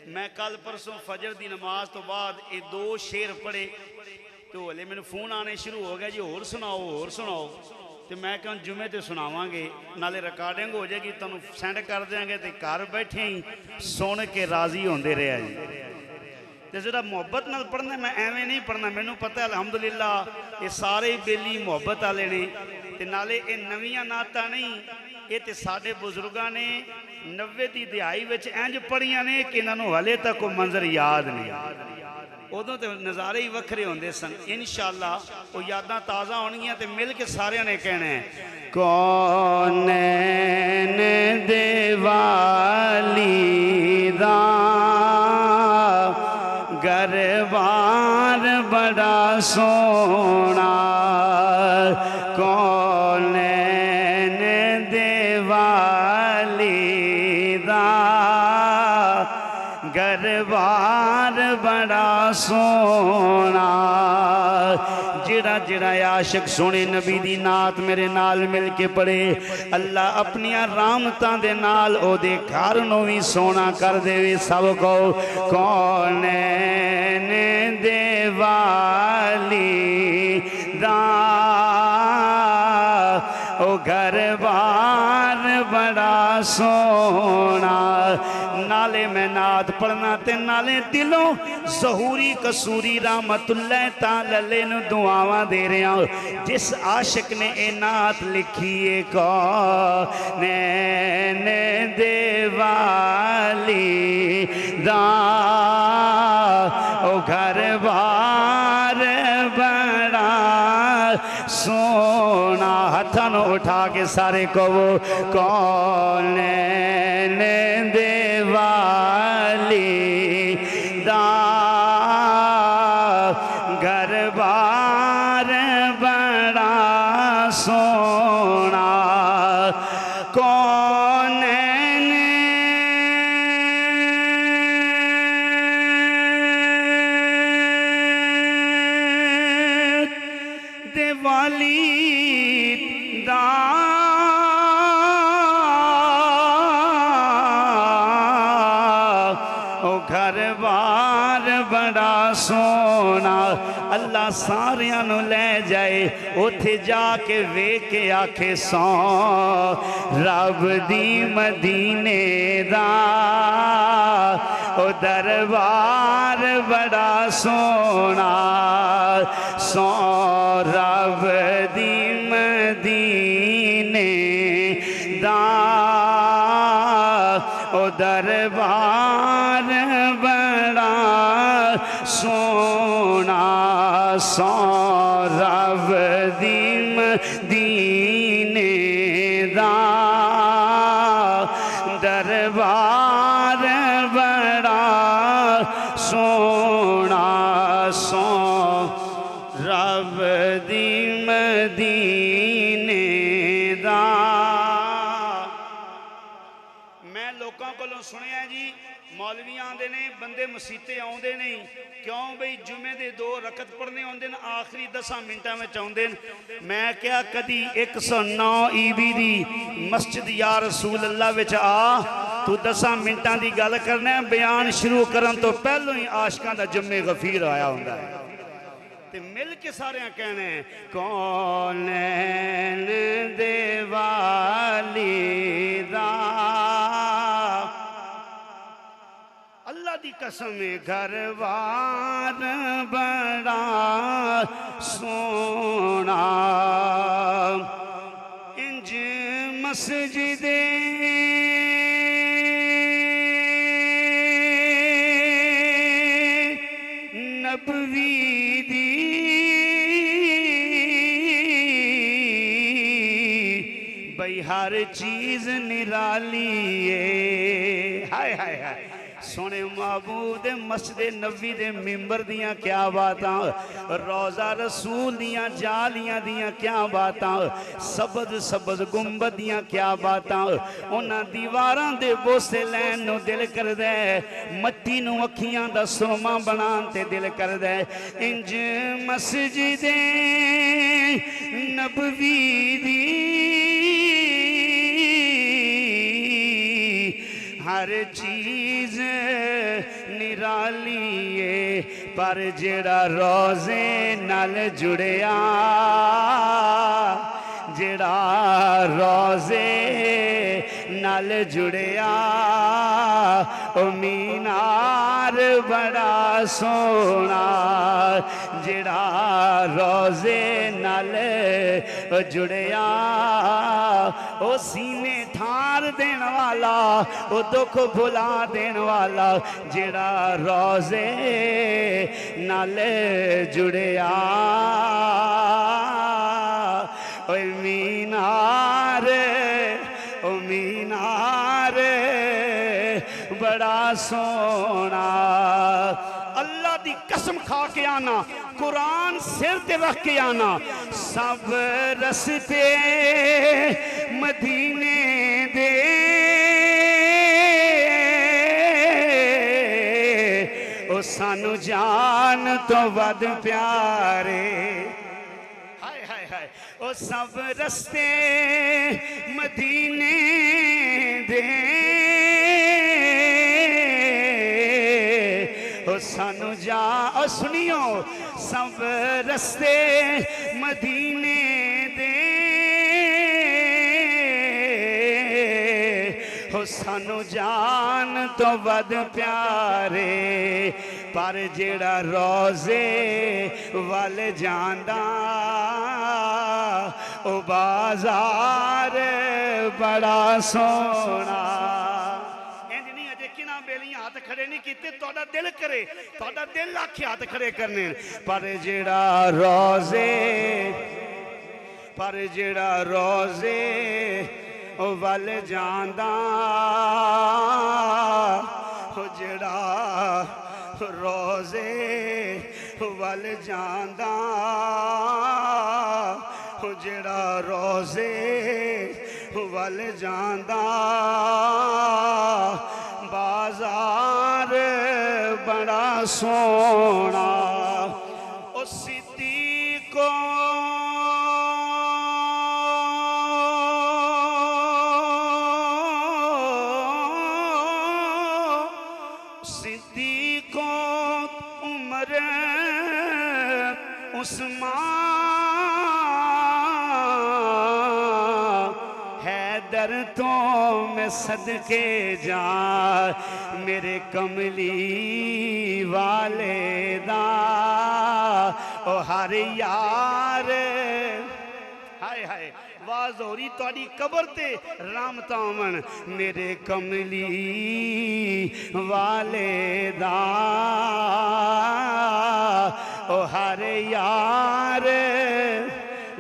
मैं कल परसों फजर की नमाज तो बाद ये 2 शेर पढ़े तो हले मैंने फोन आने शुरू हो गया जी होर सुनाओ तो मैं क्या जुमे तो सुनावांगे नाले रिकॉर्डिंग हो जाएगी तुहानू सेंड कर देंगे तो घर बैठे ही सुन के राजी होंदे रहे जी। तो जरा मुहब्बत नाल पढ़ना मैं एवें नहीं पढ़ना, मैनू पता है अलहमदुलिल्लाह ये सारे ही बेली मुहब्बत वाले ने ते नाले ये नवीं नाता नहीं, ये तो साडे बुजुर्गों ने 90 की दिहाई विच इंज पढ़ियां ने कि इन्होंने हले तक कोई मंजर याद नहीं। उदों तो नज़ारे ही वखरे होंदे सन। इंशाअल्लाह वो यादां ताज़ा होणगियां ते मिल के सारियां ने कहना है कौन देवाली दा गरबार बड़ा सोना, कौन देवाली दा गरबार बड़ा सोना। जिड़ा जिड़ा आशिक सोने नबी दी नात मेरे नाल मिल के पढ़े अल्लाह अपनिया रामतां दे नाल ओदे घर नूं भी सोना कर देवे। सब को कौन देवाली दा ओ घर बार बड़ा सोना। नाले मैं नात पढ़ना ते नाले दिलों ज़हूरी कसूरी रहमतुल्लाह ताला अलैह नूं दुआवां दे रहा। जिस आशिक ने ए नात लिखी है कौन देवाली दा ओ घर बार बड़ा सोना। हथां नूं उठा के सारे कहो कौन देवाली दा घर बार बड़ा सोना। कौन देवाली दा घर बार बड़ा सोना। अल्लाह सारियां नू ले जाए उथे जाके वेख के आखे सौ रब दी मदीने दा ओ दरबार बड़ा सोना। सौ रब दी मदीने दा ओ दरबार बड़ा सोना। सौ रब दी मदीने दा दरबार बड़ा सोना। सौ रब दी मदीने दा। मैं लोगों को सुनिया जी मौलवी आते ने बंदे मसीते आते नहीं क्यों बई जुमे दे 2 रकत पढ़ने आते हैं आखिरी 10 मिनटों में आते हैं। मैं क्या कदी 109 ईबी दी मस्जिद या रसूल अल्लाह विच आ तू 10 मिनटों की गल करना बयान शुरू करन तो पहलों ही आशकां दा जुम्मे गफीर आया हुंदा है। ते मिल के सारे कहने कौन देवाली दा अल्लाह दी कसम घर बार बड़ा सोना। इंज मस्जिदे नबवी दी बई हर चीज निराली है। हाय हाय हाय सोने महबूद मस्जिद नबी दे मिंबर दियां क्या बातां, रोज़ा रसूल दियां जालियां दियां क्या बातां, सबद सबद गुंबद दियां क्या बातां। उन्हां दीवारां दे बोसे लैन नूं दिल करदा है, मट्टी नूं अखियां दा सुरमा बनाण ते दिल करदा है। इंज मस्जिद नबवी दी हर चीज निरालीए पर जेड़ा रोज़े नाल जुड़िया जेड़ा रोज़े नाल जुड़िया ओ मीनार बड़ा सोना जेड़ा रोज़े नाल जुड़िया ओ सीने ठार देन वाला ओ दुख भुला देन वाला जेड़ा रोज़े नाल जुड़िया ओ मीनार बड़ा सोना अल्लाह दी कसम खा के आना कुरान सिर ते रख के आना सब रस्ते मदीने दे ओ सानू जान तो वध प्यारे ओ सब रस्ते मदीने दे ओ सानू जा ओ सुनियो सब रस्ते मदीने दे ओ सानू जान तो वध प्यारे पर जेड़ा रोज़े वल जांदा ओ बाजार बड़ा सोना इंज नहीं अजे किना बेलियां हाथ खड़े नहीं कीते तोड़ा दिल करे तोड़ा दिल आखे हाथ खड़े करने पर जेड़ा रोज़े ओ वल जांदा ओ जेड़ा रोज़े वल जांदा जेड़ा रोज़े वल जांदा बाजार बड़ा सोना ओ सिद्दीको उमर उस्मान हैदर तो मैं सदके जा मेरे कमली वाले दा ओ हर यार हाय हाय आवाज हो रही थोड़ी कबर ते राम तामन मेरे कमली वाले दा ओ हर यार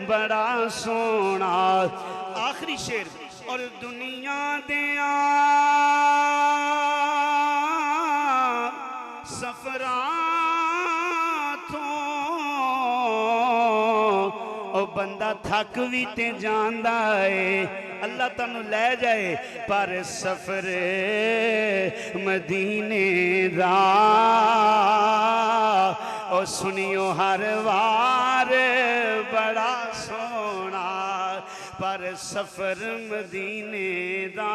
बड़ा सोना आखिरी शेर और दुनिया दिया सफरा बंदा थक भी ते जांदा है अल्लाह तनु ले जाए पर सफर मदीने दा ओ सुनियो हर वार बड़ा सोना पर सफर मदीने दा।